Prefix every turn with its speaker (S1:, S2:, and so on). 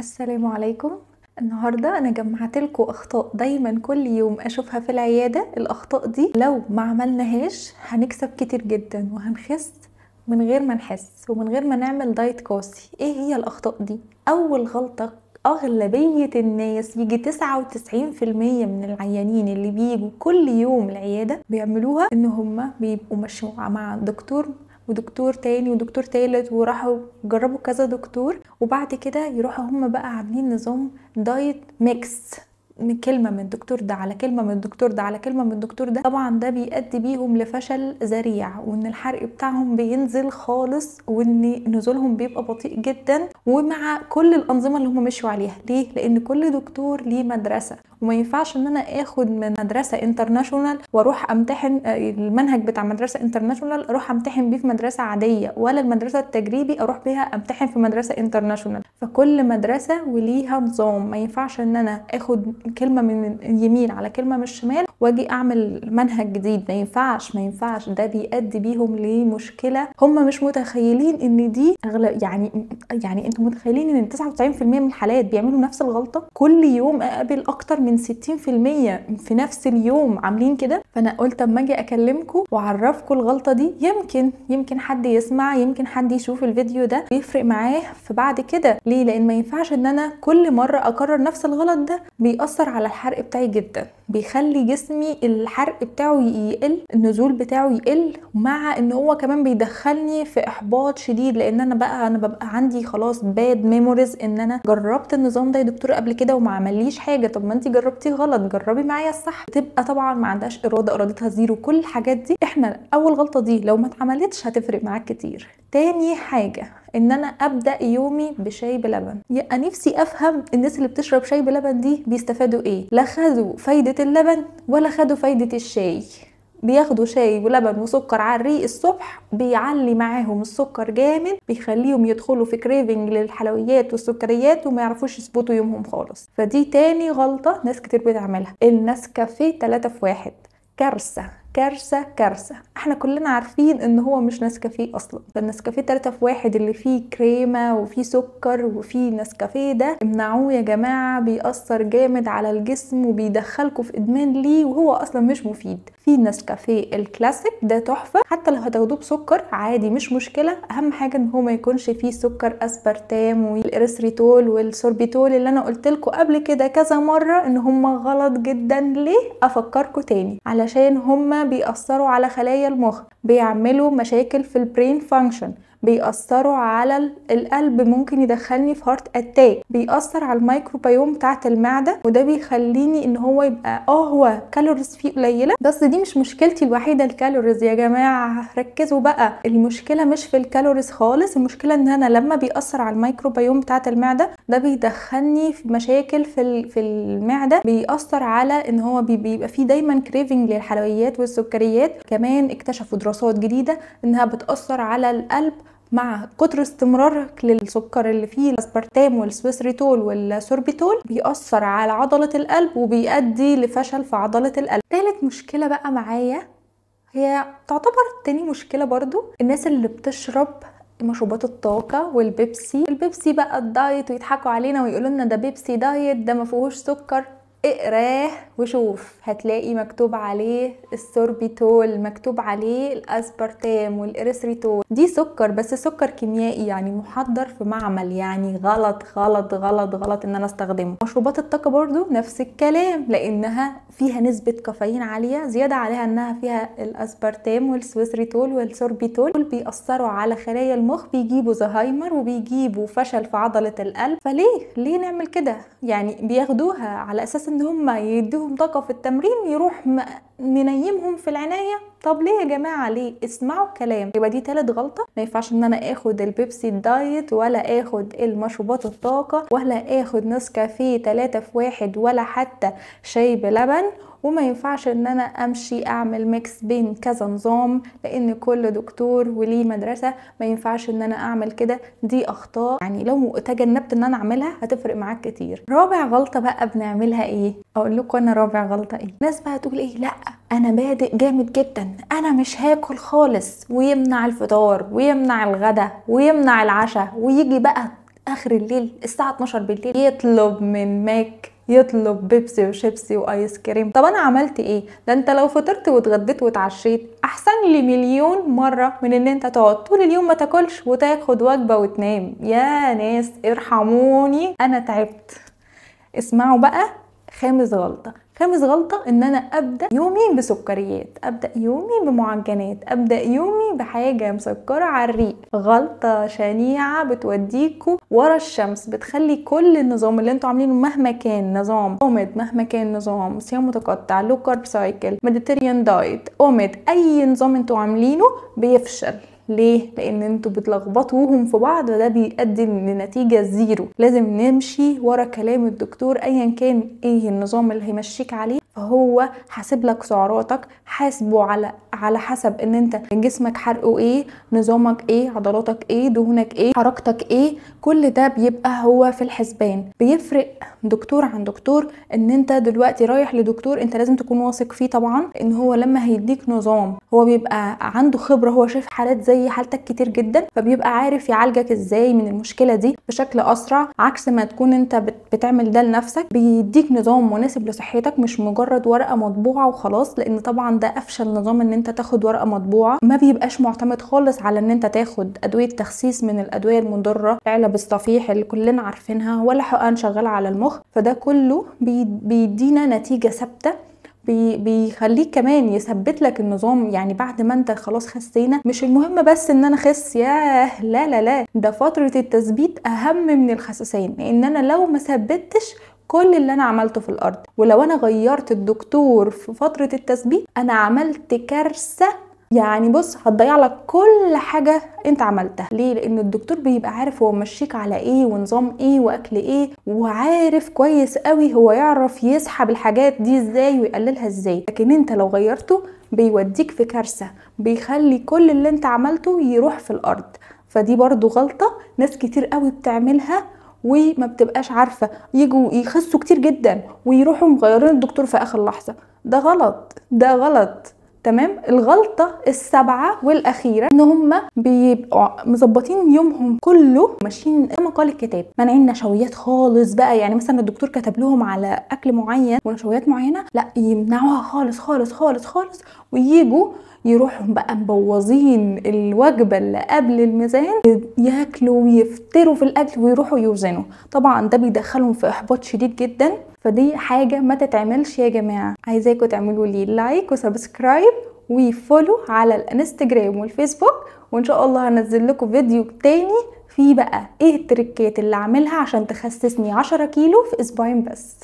S1: السلام عليكم. النهاردة أنا جمعت لكم أخطاء دايما كل يوم أشوفها في العيادة. الأخطاء دي لو ما عملناهاش هنكسب كتير جدا وهنخس من غير ما نحس ومن غير ما نعمل دايت قاسي. ايه هي الأخطاء دي؟ أول غلطة أغلبية الناس يجي 99% من العيانين اللي بيجوا كل يوم العيادة بيعملوها إن هما بيبقوا ماشيين مع دكتور ودكتور تاني ودكتور تالت وراحوا جربوا كذا دكتور، وبعد كده يروحوا هم بقى عاملين نظام دايت ميكس من كلمة من الدكتور ده على كلمة من الدكتور ده على كلمة من الدكتور ده. طبعا ده بيؤدي بيهم لفشل ذريع، وان الحرق بتاعهم بينزل خالص، وان نزولهم بيبقى بطيء جدا، ومع كل الانظمة اللي هم مشوا عليها. ليه؟ لان كل دكتور ليه مدرسة، وما ينفعش ان انا اخد من مدرسة انترناشونال واروح امتحن المنهج بتاع مدرسة انترناشونال اروح امتحن بيه في مدرسة عادية، ولا المدرسة التجريبي اروح بيها امتحن في مدرسة انترناشونال. فكل مدرسة وليها نظام. ما ينفعش ان انا اخد كلمة من اليمين على كلمة من الشمال واجي اعمل منهج جديد. ما ينفعش. ده بيؤدي بيهم لمشكلة هم مش متخيلين ان دي يعني انتوا متخيلين ان 99% من الحالات بيعملوا نفس الغلطة. كل يوم اقابل اكتر من 60% في نفس اليوم عاملين كده. فانا قلت اما اجي اكلمكم واعرفكم الغلطة دي يمكن حد يسمع، يمكن حد يشوف الفيديو ده ويفرق معاه فبعد كده. ليه؟ لان ما ينفعش ان انا كل مرة اكرر نفس الغلط. ده بيأثر على الحرق بتاعي جدا، بيخلي جسمي الحرق بتاعه يقل، النزول بتاعه يقل، مع ان هو كمان بيدخلني في احباط شديد. لان انا ببقى عندي خلاص باد ميموريز ان انا جربت النظام ده يا دكتور قبل كده وما عمليش حاجه. طب ما انت جربتيه غلط، جربي معايا الصح. تبقى طبعا ما عندهاش ارادتها زيرو. كل الحاجات دي احنا اول غلطه دي لو ما اتعملتش هتفرق معاك كتير. تاني حاجه ان انا ابدا يومي بشاي بلبن. يبقى نفسي افهم الناس اللي بتشرب شاي بلبن دي بيستفادوا ايه؟ لا خدوا فايده اللبن ولا خدوا فايده الشاي. بياخدوا شاي ولبن وسكر على الريق الصبح، بيعلي معاهم السكر جامد، بيخليهم يدخلوا في كريفنج للحلويات والسكريات وما يعرفوش يظبطوا يومهم خالص. فدي تاني غلطه ناس كتير بتعملها. النسكافيه 3 في 1 كارثه كارثه كارثه. احنا كلنا عارفين ان هو مش نسكافيه اصلا. فالنسكافيه 3 في 1 اللي فيه كريمه وفيه سكر وفيه نسكافيه ده امنعوه يا جماعه. بيأثر جامد على الجسم وبيدخلكم في ادمان ليه، وهو اصلا مش مفيد. في نسكافيه الكلاسيك ده تحفه، حتى لو هتاخدوه بسكر عادي مش مشكله. اهم حاجه ان هو ما يكونش فيه سكر اسبرتام والاريثريتول والسوربيتول اللي انا قلت لكم قبل كده كذا مره ان هم غلط جدا. ليه؟ افكركم تاني، علشان هم بيأثروا على خلايا المخ، بيعملوا مشاكل في البرين فانكشن، بيأثروا على القلب، ممكن يدخلني في هارت اتاك، بيأثر على الميكروبيوم بتاعت المعدة، وده بيخليني ان هو يبقى هو كالوريز فيه قليلة. بس دي مش مشكلتي الوحيدة الكالوريز يا جماعة. ركزوا بقى، المشكلة مش في الكالوريز خالص. المشكلة ان انا لما بيأثر على الميكروبيوم بتاعت المعدة ده بيدخلني في مشاكل في المعدة، بيأثر على ان هو بيبقى فيه دايما كريفنج للحلويات والسكريات. كمان اكتشفوا دراسات جديدة انها بتأثر على القلب مع كتر استمرارك للسكر اللي فيه الاسبرتام والسويسريتول والسوربيتول، بيأثر على عضلة القلب وبيؤدي لفشل في عضلة القلب. ثالث مشكلة بقى معايا هي تعتبر تاني مشكلة برضو، الناس اللي بتشرب مشروبات الطاقة والبيبسي. البيبسي بقى الدايت ويضحكوا علينا ويقولوا لنا ده بيبسي دايت، ده ما فيهوش سكر. اقراه وشوف، هتلاقي مكتوب عليه السوربيتول، مكتوب عليه الاسبرتام والاريثريتول. دي سكر بس سكر كيميائي، يعني محضر في معمل. يعني غلط غلط غلط غلط ان انا استخدمه. مشروبات الطاقه برضو نفس الكلام، لانها فيها نسبه كافيين عاليه، زياده عليها انها فيها الاسبرتام والسويسريتول والسوربيتول. دول بيأثروا على خلايا المخ، بيجيبوا زهايمر وبيجيبوا فشل في عضله القلب. فليه نعمل كده؟ يعني بياخدوها على اساس ان هم يدوهم طاقه في التمرين، يروح منيمهم في العنايه. طب ليه يا جماعه؟ ليه؟ اسمعوا الكلام. يبقى دي تالت غلطه. ما ينفعش ان انا اخد البيبسي الدايت ولا اخد المشروبات الطاقه ولا اخد نسكافيه 3 في 1 ولا حتى شاي بلبن. وما ينفعش ان انا امشي اعمل ميكس بين كذا نظام، لان كل دكتور وليه مدرسة. ما ينفعش ان انا اعمل كده. دي اخطاء يعني لو تجنبت ان انا اعملها هتفرق معاك كتير. رابع غلطة بقى بنعملها ايه؟ اقول لكم انا رابع غلطة ايه. ناس بقى تقول ايه، لا انا بادئ جامد جدا، انا مش هاكل خالص، ويمنع الفطار ويمنع الغدا ويمنع العشاء، ويجي بقى اخر الليل الساعه 12 بالليل يطلب من ماك، يطلب بيبسي وشيبسي وايس كريم. طب انا عملت ايه؟ ده انت لو فطرت واتغديت واتعشيت احسن لي مليون مره من ان انت تقعد طول اليوم ما تاكلش وتاخد وجبه وتنام. يا ناس ارحموني، انا تعبت. اسمعوا بقى، خامس غلطة ان انا ابدأ يومي بسكريات، ابدأ يومي بمعجنات، ابدأ يومي بحاجة مسكرة على الريق. غلطة شنيعة بتوديكوا ورا الشمس، بتخلي كل النظام اللي انتوا عاملينه مهما كان نظام اوميد، مهما كان نظام صيام متقطع، لو كارب سايكل، ميديتيريان دايت، اوميد، اي نظام انتوا عاملينه بيفشل. ليه؟ لان انتوا بتلخبطوهم في بعض، وده بيؤدي لنتيجه زيرو. لازم نمشي ورا كلام الدكتور ايا كان ايه النظام اللي هيمشيك عليه، فهو حاسب لك سعراتك، حاسبه على حسب ان انت جسمك حرقه ايه، نظامك ايه، عضلاتك ايه، دهونك ايه، حركتك ايه، كل ده بيبقى هو في الحسبان. بيفرق دكتور عن دكتور. ان انت دلوقتي رايح لدكتور انت لازم تكون واثق فيه طبعا، ان هو لما هيديك نظام هو بيبقى عنده خبرة، هو شايف حالات زي حالتك كتير جدا، فبيبقى عارف يعالجك ازاي من المشكلة دي بشكل اسرع، عكس ما تكون انت بتعمل ده لنفسك. بيديك نظام مناسب لصحتك، مش مجرد ورقة مطبوعة وخلاص، لان طبعا ده افشل نظام ان انت تاخد ورقة مطبوعة. ما بيبقاش معتمد خالص على ان انت تاخد ادوية تخسيس من الادوية المضرة، علب الصفيح اللي كلنا عارفينها، ولا حقن شغالة على المخ. فده كله بيدينا نتيجة ثابتة، بيخليك كمان يثبت لك النظام. يعني بعد ما انت خلاص خسينا، مش المهم بس ان انا اخس، ياه لا لا لا، ده فترة التثبيت اهم من الخسسان. لان انا لو ما ثبتش كل اللي انا عملته في الارض، ولو انا غيرت الدكتور في فترة التثبيت، انا عملت كارثة. يعني بص، هتضيع لك كل حاجة انت عملتها. ليه؟ لان الدكتور بيبقى عارف هو مشيك على ايه ونظام ايه واكل ايه، وعارف كويس قوي هو يعرف يسحب الحاجات دي ازاي ويقللها ازاي. لكن انت لو غيرته بيوديك في كارثة، بيخلي كل اللي انت عملته يروح في الارض. فدي برضو غلطة ناس كتير قوي بتعملها وما بتبقاش عارفة، يجوا يخسوا كتير جدا ويروحوا مغيرين الدكتور في اخر لحظة. ده غلط، ده غلط. تمام. الغلطة السابعة والأخيرة إن هما بيبقوا مظبطين يومهم كله ماشيين كما قال الكتاب، مانعين نشويات خالص بقى. يعني مثلا الدكتور كتب لهم على أكل معين ونشويات معينة، لا يمنعوها خالص خالص خالص خالص، ويجوا يروحوا بقى مبوظين الوجبة اللي قبل الميزان، ياكلوا ويفتروا في الأكل ويروحوا يوزنوا. طبعا ده بيدخلهم في إحباط شديد جدا. فدي حاجة ما تتعملش يا جماعة. عايزاكم تعملوا لي لايك وسبسكرايب وفولو على الانستجرام والفيسبوك، وان شاء الله هنزل لكم فيديو تاني فيه بقى ايه التريكات اللي اعملها عشان تخسسني 10 كيلو في اسبوعين بس.